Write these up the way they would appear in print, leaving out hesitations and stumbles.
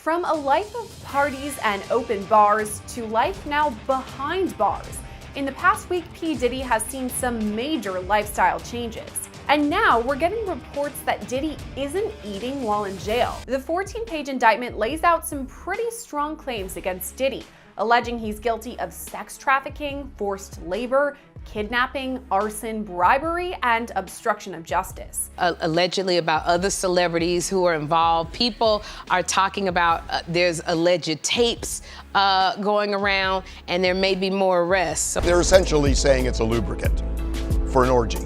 From a life of parties and open bars to life now behind bars. In the past week, P. Diddy has seen some major lifestyle changes. And now we're getting reports that Diddy isn't eating while in jail. The 14-page indictment lays out some pretty strong claims against Diddy, alleging he's guilty of sex trafficking, forced labor, kidnapping, arson, bribery, and obstruction of justice. Allegedly about other celebrities who are involved. People are talking about there's alleged tapes going around, and there may be more arrests. They're essentially saying it's a lubricant for an orgy.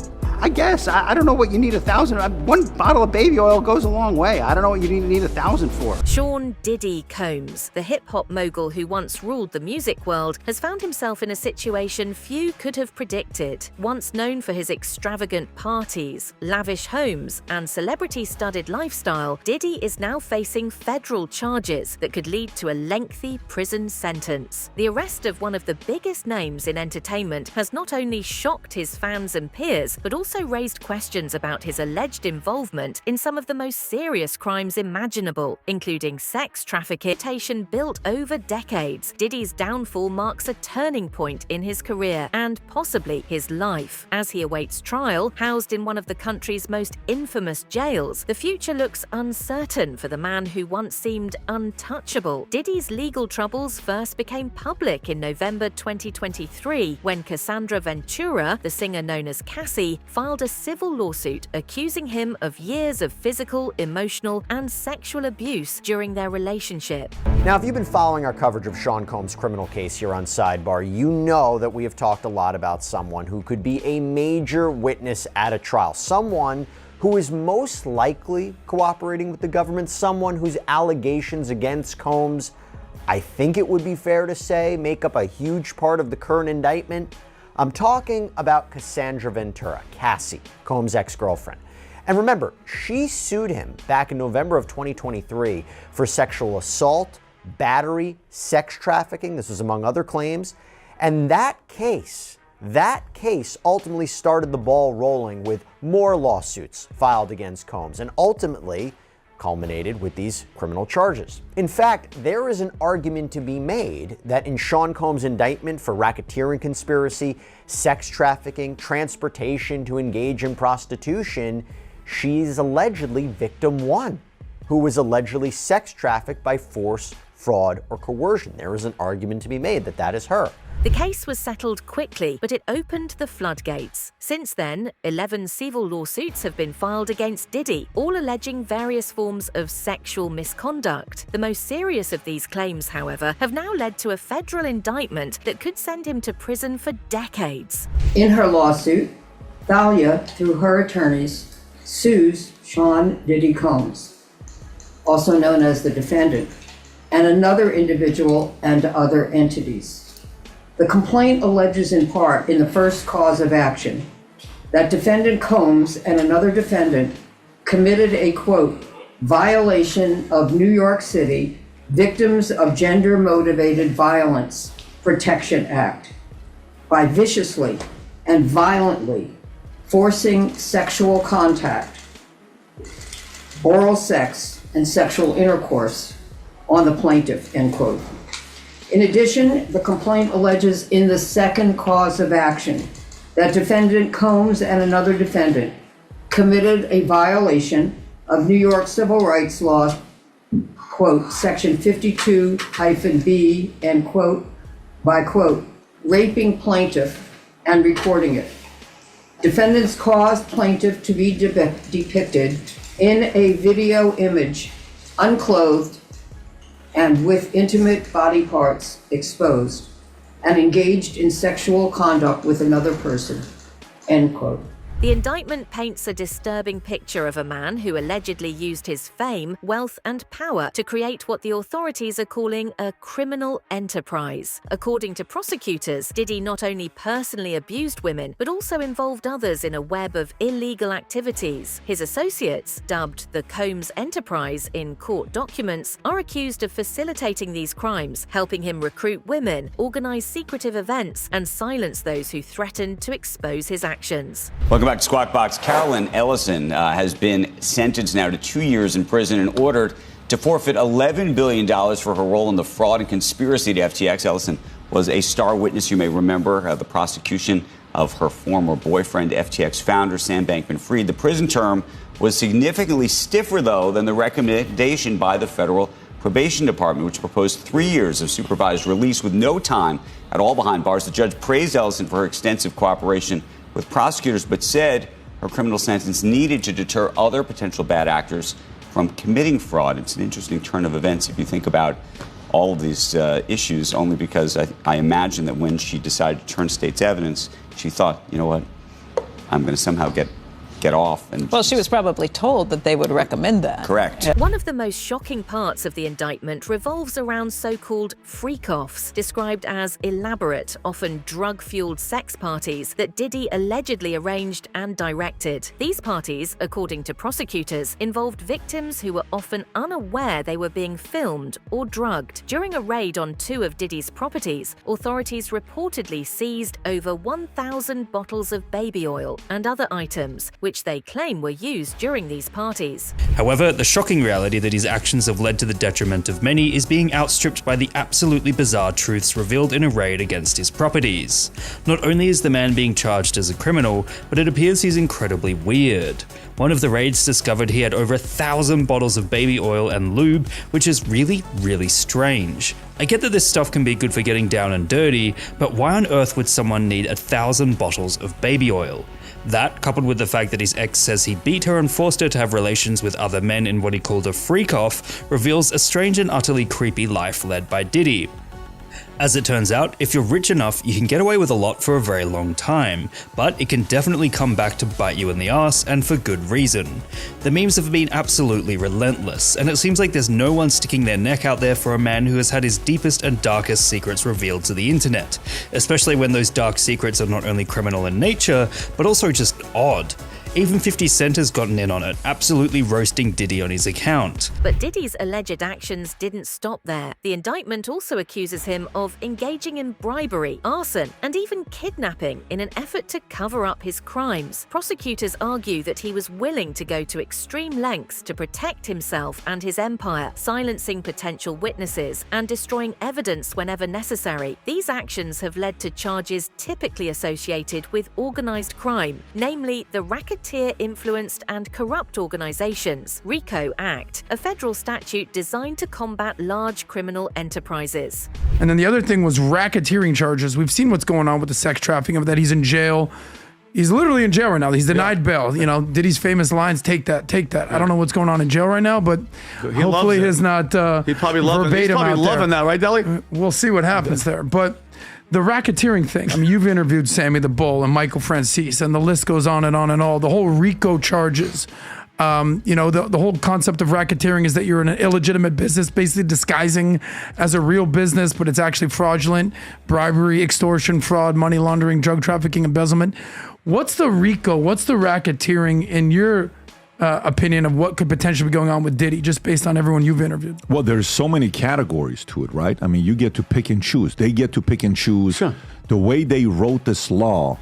I guess. I don't know what you need 1,000. One bottle of baby oil goes a long way. I don't know what you need 1,000 for. Sean Diddy Combs, the hip-hop mogul who once ruled the music world, has found himself in a situation few could have predicted. Once known for his extravagant parties, lavish homes, and celebrity-studded lifestyle, Diddy is now facing federal charges that could lead to a lengthy prison sentence. The arrest of one of the biggest names in entertainment has not only shocked his fans and peers, but also raised questions about his alleged involvement in some of the most serious crimes imaginable, including sex trafficking built over decades. Diddy's downfall marks a turning point in his career and possibly his life. As he awaits trial, housed in one of the country's most infamous jails, the future looks uncertain for the man who once seemed untouchable. Diddy's legal troubles first became public in November 2023 when Cassandra Ventura, the singer known as Cassie, filed a civil lawsuit accusing him of years of physical, emotional, and sexual abuse during their relationship. Now, if you've been following our coverage of Sean Combs' criminal case here on Sidebar, you know that we have talked a lot about someone who could be a major witness at a trial, someone who is most likely cooperating with the government, someone whose allegations against Combs, I think it would be fair to say, make up a huge part of the current indictment. I'm talking about Cassandra Ventura, Cassie, Combs' ex-girlfriend. And remember, she sued him back in November of 2023 for sexual assault, battery, sex trafficking. This was among other claims. And that case ultimately started the ball rolling with more lawsuits filed against Combs and ultimately culminated with these criminal charges. In fact, there is an argument to be made that in Sean Combs' indictment for racketeering conspiracy, sex trafficking, transportation to engage in prostitution, she's allegedly victim one, who was allegedly sex trafficked by force, fraud, or coercion. There is an argument to be made that that is her. The case was settled quickly, but it opened the floodgates. Since then, 11 civil lawsuits have been filed against Diddy, all alleging various forms of sexual misconduct. The most serious of these claims, however, have now led to a federal indictment that could send him to prison for decades. In her lawsuit, Thalia, through her attorneys, sues Sean Diddy Combs, also known as the defendant, and another individual and other entities. The complaint alleges in part in the first cause of action that defendant Combs and another defendant committed a, quote, violation of New York City Victims of Gender-Motivated Violence Protection Act by viciously and violently forcing sexual contact, oral sex, and sexual intercourse on the plaintiff, end quote. In addition, the complaint alleges in the second cause of action that defendant Combs and another defendant committed a violation of New York civil rights law, quote, section 52-B, end quote, by, quote, raping plaintiff and recording it. Defendants caused plaintiff to be depicted in a video image, unclothed, and with intimate body parts exposed, and engaged in sexual conduct with another person, end quote. The indictment paints a disturbing picture of a man who allegedly used his fame, wealth, and power to create what the authorities are calling a criminal enterprise. According to prosecutors, Diddy not only personally abused women, but also involved others in a web of illegal activities. His associates, dubbed the Combs Enterprise in court documents, are accused of facilitating these crimes, helping him recruit women, organize secretive events, and silence those who threatened to expose his actions. Welcome back to Squawk Box. Carolyn Ellison has been sentenced now to 2 years in prison and ordered to forfeit $11 billion for her role in the fraud and conspiracy to FTX. Ellison was a star witness, you may remember, the prosecution of her former boyfriend, FTX founder Sam Bankman-Fried. The prison term was significantly stiffer, though, than the recommendation by the Federal Probation Department, which proposed 3 years of supervised release with no time at all behind bars. The judge praised Ellison for her extensive cooperation with prosecutors, but said her criminal sentence needed to deter other potential bad actors from committing fraud. It's an interesting turn of events if you think about all of these issues, only because I imagine that when she decided to turn state's evidence, she thought, you know what, I'm going to somehow get off. And well, she was probably told that they would recommend that. Correct. One of the most shocking parts of the indictment revolves around so-called freak-offs, described as elaborate, often drug-fueled sex parties that Diddy allegedly arranged and directed. These parties, according to prosecutors, involved victims who were often unaware they were being filmed or drugged. During a raid on 2 of Diddy's properties, authorities reportedly seized over 1,000 bottles of baby oil and other items, which they claim were used during these parties. However, the shocking reality that his actions have led to the detriment of many is being outstripped by the absolutely bizarre truths revealed in a raid against his properties. Not only is the man being charged as a criminal, but it appears he's incredibly weird. One of the raids discovered he had over 1,000 bottles of baby oil and lube, which is really, really strange. I get that this stuff can be good for getting down and dirty, but why on earth would someone need 1,000 bottles of baby oil? That, coupled with the fact that his ex says he beat her and forced her to have relations with other men in what he called a freak-off, reveals a strange and utterly creepy life led by Diddy. As it turns out, if you're rich enough, you can get away with a lot for a very long time, but it can definitely come back to bite you in the ass, and for good reason. The memes have been absolutely relentless, and it seems like there's no one sticking their neck out there for a man who has had his deepest and darkest secrets revealed to the internet, especially when those dark secrets are not only criminal in nature, but also just odd. Even 50 Cent has gotten in on it, absolutely roasting Diddy on his account. But Diddy's alleged actions didn't stop there. The indictment also accuses him of engaging in bribery, arson, and even kidnapping in an effort to cover up his crimes. Prosecutors argue that he was willing to go to extreme lengths to protect himself and his empire, silencing potential witnesses and destroying evidence whenever necessary. These actions have led to charges typically associated with organized crime, namely the racketeer-influenced and corrupt organizations, RICO Act, a federal statute designed to combat large criminal enterprises. And then the other thing was racketeering charges. We've seen what's going on with the sex trafficking of that. He's in jail. He's literally in jail right now. He's denied bail. You know, Diddy's famous lines, take that, take that. I don't know what's going on in jail right now, but hopefully he's not he's probably loving that, right, Deli? We'll see what happens there. But the racketeering thing, I mean, you've interviewed Sammy the Bull and Michael Francis, and the list goes on and on and all. The whole RICO charges. You know, the whole concept of racketeering is that you're in an illegitimate business, basically disguising as a real business, but it's actually fraudulent, bribery, extortion, fraud, money laundering, drug trafficking, embezzlement. What's the RICO? What's the racketeering in your opinion of what could potentially be going on with Diddy, just based on everyone you've interviewed? Well, there's so many categories to it, right? I mean, you get to pick and choose. They get to pick and choose. Sure. The way they wrote this law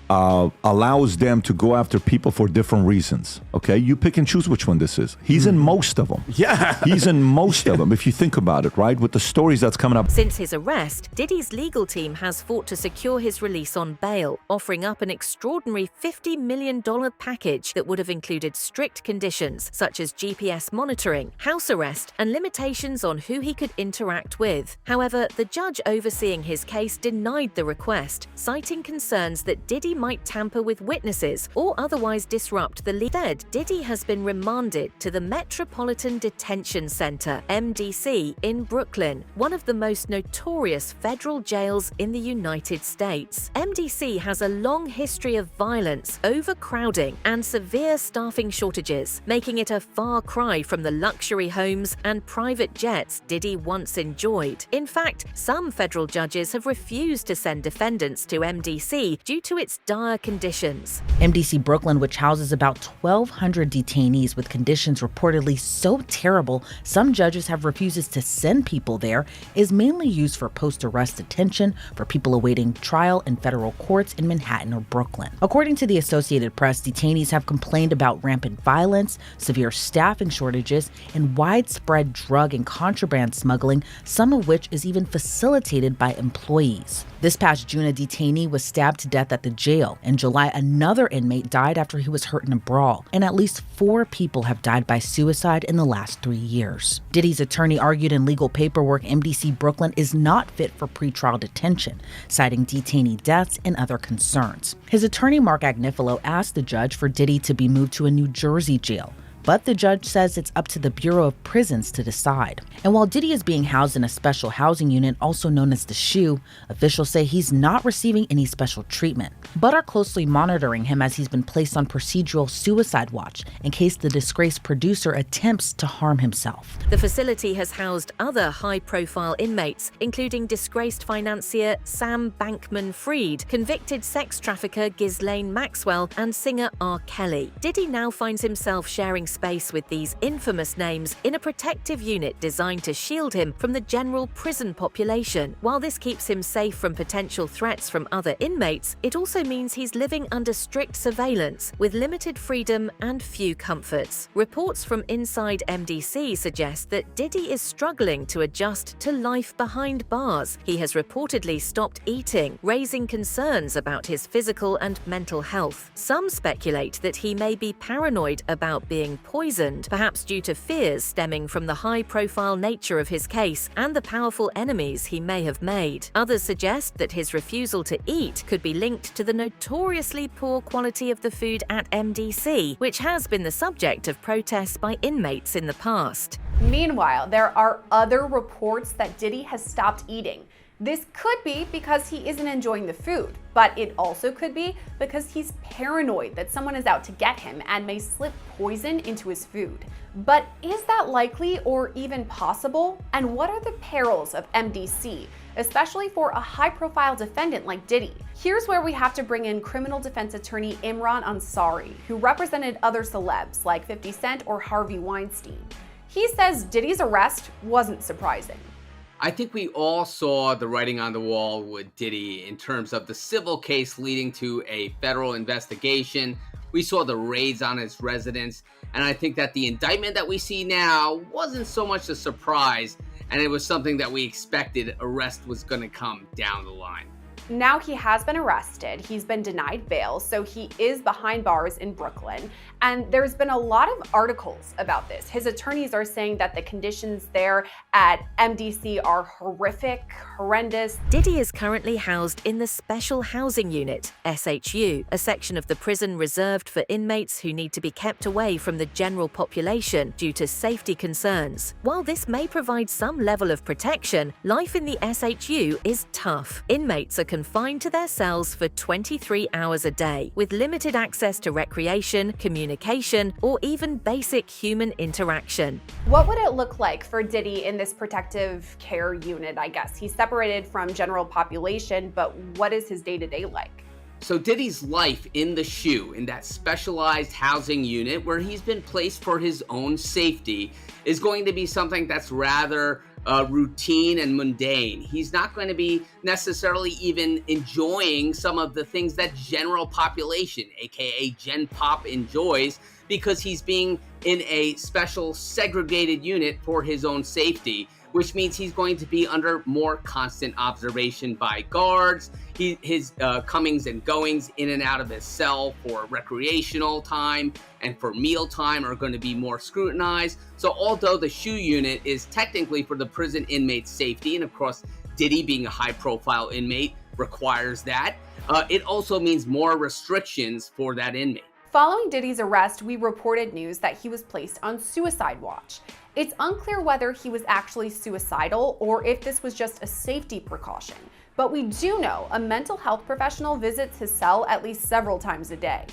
allows them to go after people for different reasons. Okay, you pick and choose which one this is. He's in most of them. Yeah, he's in most of them. If you think about it, right, with the stories that's coming up. Since his arrest, Diddy's legal team has fought to secure his release on bail, offering up an extraordinary $50 million package that would have included strict conditions such as GPS monitoring, house arrest, and limitations on who he could interact with. However, the judge overseeing his case denied the request, citing concerns that Diddy might tamper with witnesses or otherwise disrupt the lead. Instead, Diddy has been remanded to the Metropolitan Detention Center, MDC, in Brooklyn, one of the most notorious federal jails in the United States. MDC has a long history of violence, overcrowding, and severe staffing shortages, making it a far cry from the luxury homes and private jets Diddy once enjoyed. In fact, some federal judges have refused to send defendants to MDC due to its dire conditions. MDC Brooklyn, which houses about 1,200 detainees with conditions reportedly so terrible some judges have refused to send people there, is mainly used for post-arrest detention for people awaiting trial in federal courts in Manhattan or Brooklyn. According to the Associated Press, detainees have complained about rampant violence, severe staffing shortages, and widespread drug and contraband smuggling, some of which is even facilitated by employees. This past June, a detainee was stabbed to death at the jail. In July, another inmate died after he was hurt in a brawl, and at least 4 people have died by suicide in the last 3 years. Diddy's attorney argued in legal paperwork MDC Brooklyn is not fit for pretrial detention, citing detainee deaths and other concerns. His attorney, Mark Agnifilo, asked the judge for Diddy to be moved to a New Jersey jail, but the judge says it's up to the Bureau of Prisons to decide. And while Diddy is being housed in a special housing unit, also known as the SHU, officials say he's not receiving any special treatment, but are closely monitoring him as he's been placed on procedural suicide watch in case the disgraced producer attempts to harm himself. The facility has housed other high-profile inmates, including disgraced financier Sam Bankman-Fried, convicted sex trafficker Ghislaine Maxwell, and singer R. Kelly. Diddy now finds himself sharing space with these infamous names in a protective unit designed to shield him from the general prison population. While this keeps him safe from potential threats from other inmates, it also means he's living under strict surveillance with limited freedom and few comforts. Reports from inside MDC suggest that Diddy is struggling to adjust to life behind bars. He has reportedly stopped eating, raising concerns about his physical and mental health. Some speculate that he may be paranoid about being poisoned, perhaps due to fears stemming from the high-profile nature of his case and the powerful enemies he may have made. Others suggest that his refusal to eat could be linked to the notoriously poor quality of the food at MDC, which has been the subject of protests by inmates in the past. Meanwhile, there are other reports that Diddy has stopped eating. This could be because he isn't enjoying the food, but it also could be because he's paranoid that someone is out to get him and may slip poison into his food. But is that likely or even possible? And what are the perils of MDC, especially for a high-profile defendant like Diddy? Here's where we have to bring in criminal defense attorney Imran Ansari, who represented other celebs like 50 Cent or Harvey Weinstein. He says Diddy's arrest wasn't surprising. I think we all saw the writing on the wall with Diddy in terms of the civil case leading to a federal investigation. We saw the raids on his residence, and I think that the indictment that we see now wasn't so much a surprise, and it was something that we expected arrest was going to come down the line. Now he has been arrested, he's been denied bail, so he is behind bars in Brooklyn. And there's been a lot of articles about this. His attorneys are saying that the conditions there at MDC are horrific, horrendous. Diddy is currently housed in the Special Housing Unit, SHU, a section of the prison reserved for inmates who need to be kept away from the general population due to safety concerns. While this may provide some level of protection, life in the SHU is tough. Inmates are confined to their cells for 23 hours a day, with limited access to recreation, communication, or even basic human interaction. What would it look like for Diddy in this protective care unit, I guess? He's separated from general population, but what is his day-to-day like? So Diddy's life in the SHU, in that specialized housing unit where he's been placed for his own safety, is going to be something that's rather routine and mundane. He's not going to be necessarily even enjoying some of the things that general population, aka Gen Pop, enjoys, because he's being in a special segregated unit for his own safety, which means he's going to be under more constant observation by guards. His comings and goings in and out of his cell for recreational time and for meal time are going to be more scrutinized. So although the SHU unit is technically for the prison inmate's safety, and of course Diddy being a high-profile inmate requires that, it also means more restrictions for that inmate. Following Diddy's arrest, we reported news that he was placed on suicide watch. It's unclear whether he was actually suicidal or if this was just a safety precaution. But we do know a mental health professional visits his cell at least several times a day.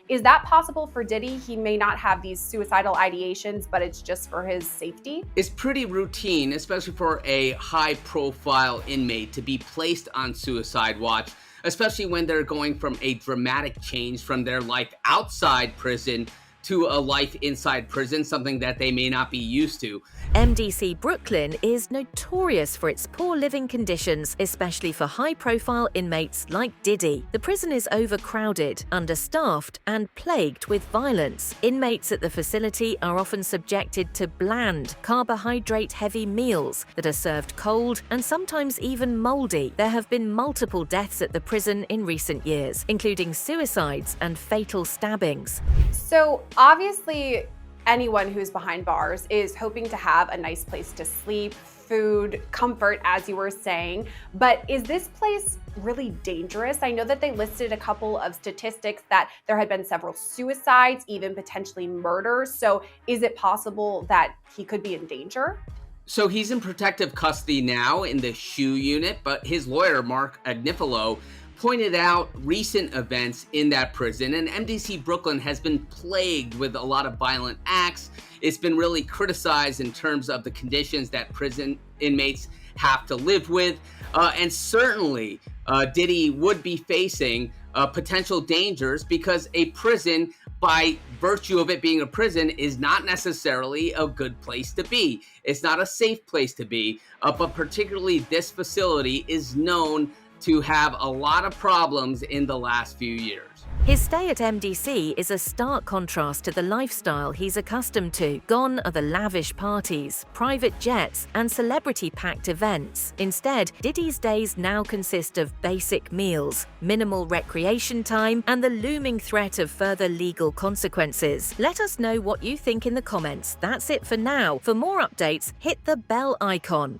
Is that possible for Diddy? He may not have these suicidal ideations, but it's just for his safety? It's pretty routine, especially for a high-profile inmate, to be placed on suicide watch. especially when they're going from a dramatic change from their life outside prison to a life inside prison, something that they may not be used to. MDC Brooklyn is notorious for its poor living conditions, especially for high-profile inmates like Diddy. The prison is overcrowded, understaffed, and plagued with violence. Inmates at the facility are often subjected to bland, carbohydrate-heavy meals that are served cold and sometimes even moldy. There have been multiple deaths at the prison in recent years, including suicides and fatal stabbings. So obviously, anyone who's behind bars is hoping to have a nice place to sleep, food, comfort, as you were saying. But is this place really dangerous? I know that they listed a couple of statistics that there had been several suicides, even potentially murders. So is it possible that he could be in danger? So he's in protective custody now in the SHU unit, but his lawyer, Mark Agnifilo, pointed out recent events in that prison, and MDC Brooklyn has been plagued with a lot of violent acts. It's been really criticized in terms of the conditions that prison inmates have to live with, and certainly Diddy would be facing potential dangers because a prison, by virtue of it being a prison, is not necessarily a good place to be. It's not a safe place to be, but particularly this facility is known to have a lot of problems in the last few years. His stay at MDC is a stark contrast to the lifestyle he's accustomed to. Gone are the lavish parties, private jets, and celebrity-packed events. Instead, Diddy's days now consist of basic meals, minimal recreation time, and the looming threat of further legal consequences. Let us know what you think in the comments. That's it for now. For more updates, hit the bell icon.